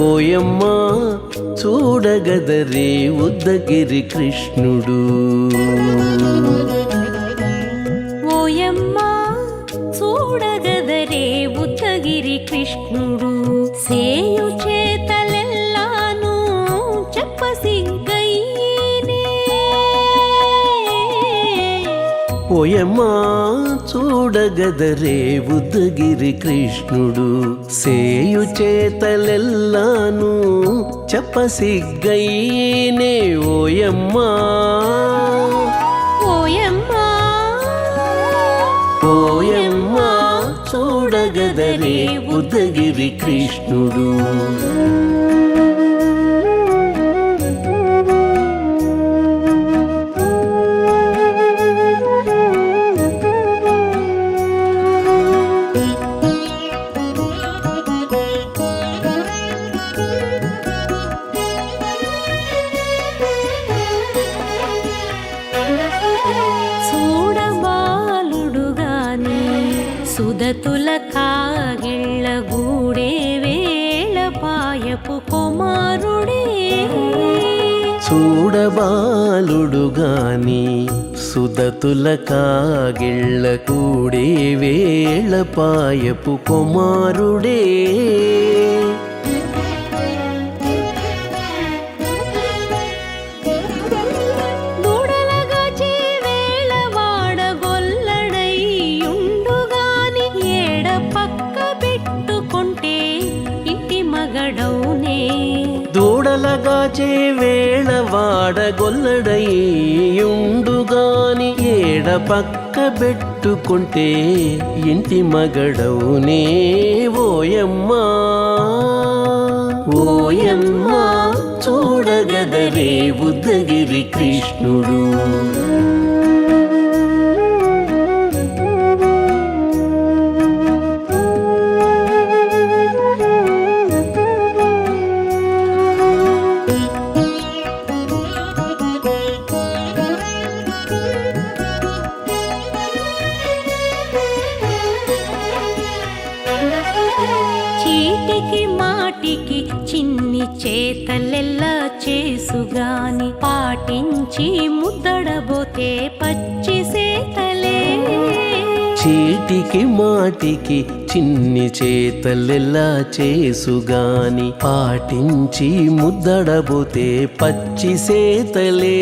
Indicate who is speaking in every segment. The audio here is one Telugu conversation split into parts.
Speaker 1: ఓయమ్మా చూడగదరే ఉద్దగిరి కృష్ణుడు.
Speaker 2: ఓయమ్మా చూడగదరే ఉద్దగిరి కృష్ణుడు. సేయు చేతలెల్లాను చెప్పసిగ్గయ్యేనే.
Speaker 1: ఓయమ్మా చూడగదరే ఉద్దగిరి కృష్ణుడు. సేయు చేతలెల్లాను చెప్పసిగ్గయ్యేనే. ఓయమ్మా
Speaker 2: ఓయమ్మా
Speaker 1: ఓయమ్మా చూడగదరే ఉద్దగిరి కృష్ణుడు.
Speaker 2: సుదతుల కాగిళ్ళ గూడే వేళపాయపు కుమారుడే.
Speaker 1: చూడబాలుడుగాని సుదతుల కాగిళ్ళ కూడే వేళపాయపు కుమారుడే. దూడలగాచే వేళ వాడగొల్లడయ్యుండుగాని ఏడ పక్క పెట్టుకుంటే ఇంటి మగడవునే. ఓయమ్మా ఓయమ్మా చూడగదరే ఉద్దగిరి కృష్ణుడు.
Speaker 2: చీటికి మాటికి చిన్ని చేతలెల్లా చేసుగాని పాటించి ముద్దడబోతే పచ్చి సేతలే.
Speaker 1: చీటికి మాటికి చిన్ని చేతలెల్లా చేసుగాని పాటించి ముద్దడబోతే పచ్చి సేతలే.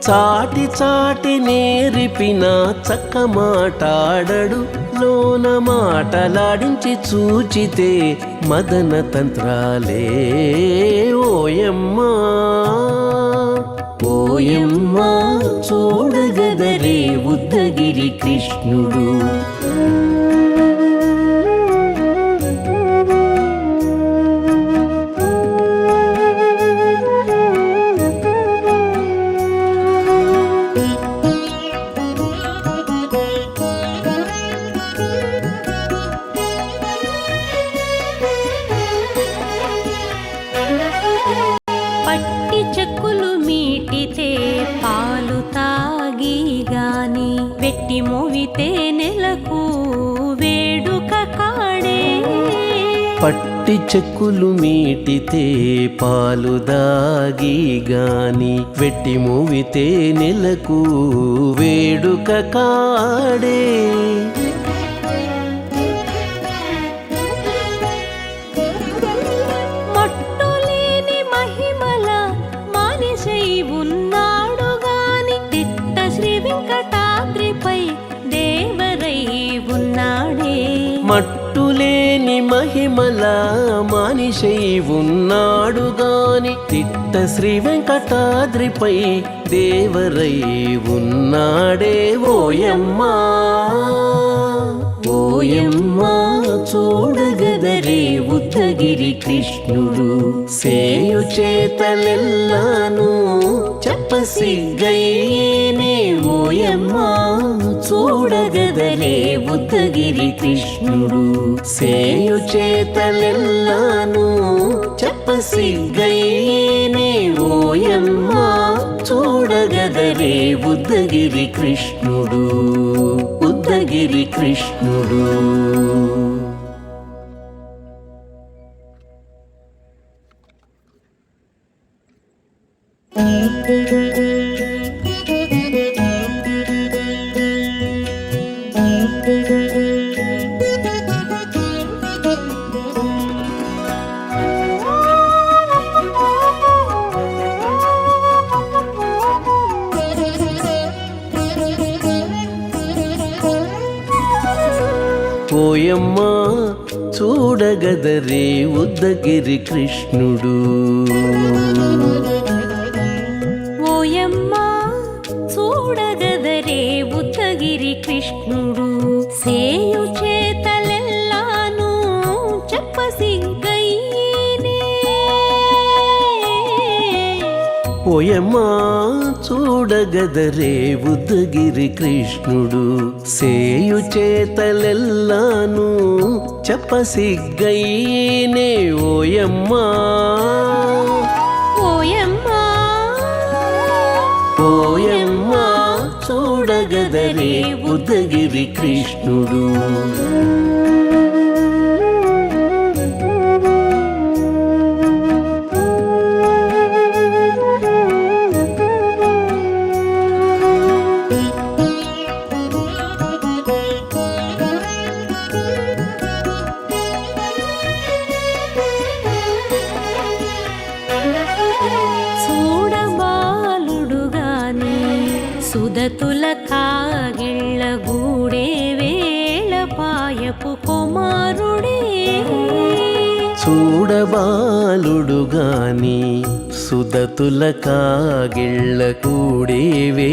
Speaker 1: చాటి చాటి నేర్పిన చక్క మాటాడడు లోన మాటలాడించి చూచితే మదన తంత్రాలే. ఓయమ్మా ఓయమ్మా చూడగదరే ఉద్దగిరి కృష్ణుడు.
Speaker 2: పట్టి చెక్కులు మీటితే పాలు తాగి గాని వెట్టి మోవితే నెలకు వేడుక కాడే.
Speaker 1: పట్టి చెక్కులు మీటితే పాలు దాగి గాని వెట్టి మోవితే నెలకు వేడుక కాడే. మట్టులేని మహిమల మానిషై ఉన్నాడు గాని తిట్ట శ్రీ వెంకటాద్రిపై దేవరై ఉన్నాడే ఓయమ్మా ఓయమ్మా చూడగదరే ఉద్దగిరి కృష్ణుడు సేయు చేతలెల్లాను చెప్పసిగ్గయ్యేనే ఓయమ్మా చూడగదరే ఉద్దగిరి కృష్ణుడు సేయు చేతలెల్లాను చెప్పసిగ్గయ్యేనే ఓయమ్మా చూడగదరే ఉద్దగిరి కృష్ణుడు ఉద్దగిరి కృష్ణుడు. ఓయమ్మా చూడగదరే ఉద్దగిరి కృష్ణుడు
Speaker 2: ఓయమ్మా చూడగదరే ఉద్దగిరి కృష్ణుడు సేయు చేతలెల్లాను చెప్పసిగ్గయ్యేనే
Speaker 1: ఓయమ్మా చూడగదరే ఉద్దగిరి కృష్ణుడు సేయు చేతలెల్లాను చెప్పసిగ్గయ్యేనే ఓయమ్మా
Speaker 2: ఓయమ్మా
Speaker 1: ఓయమ్మా చూడగదరే ఉద్దగిరి కృష్ణుడు.
Speaker 2: సుదతుల కాగిళ్ళ గూడే వేళపాయపు కుమారుడే
Speaker 1: చూడబాలుడు గాని సుదతుల కాగిళ్ళ కూడేవే